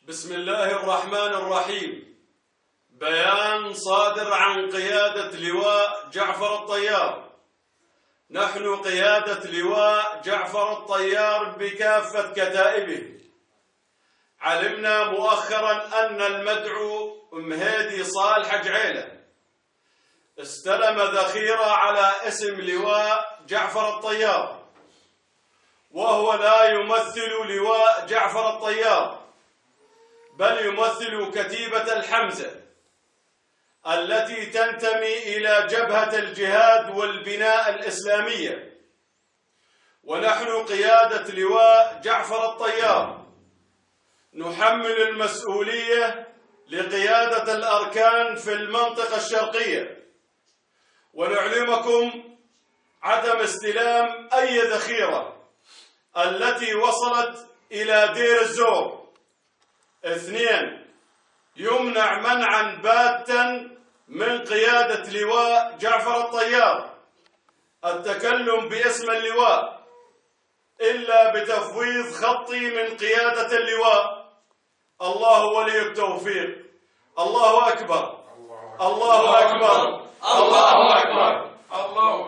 بسم الله الرحمن الرحيم. بيان صادر عن قيادة لواء جعفر الطيار. نحن قيادة لواء جعفر الطيار بكافة كتائبه علمنا مؤخرا أن المدعو مهيدي صالح جعيلة استلم ذخيرة على اسم لواء جعفر الطيار، وهو لا يمثل لواء جعفر الطيار بل يمثل كتيبة الحمزة التي تنتمي إلى جبهة الجهاد والبناء الإسلامية. ونحن قيادة لواء جعفر الطيار نحمل المسؤولية لقيادة الأركان في المنطقة الشرقية، ونعلمكم عدم استلام أي ذخيرة التي وصلت إلى دير الزور. 2. يمنع منعا باتا من قيادة لواء جعفر الطيار التكلم باسم اللواء إلا بتفويض خطي من قيادة اللواء. الله ولي التوفيق. الله أكبر. الله أكبر. الله أكبر. الله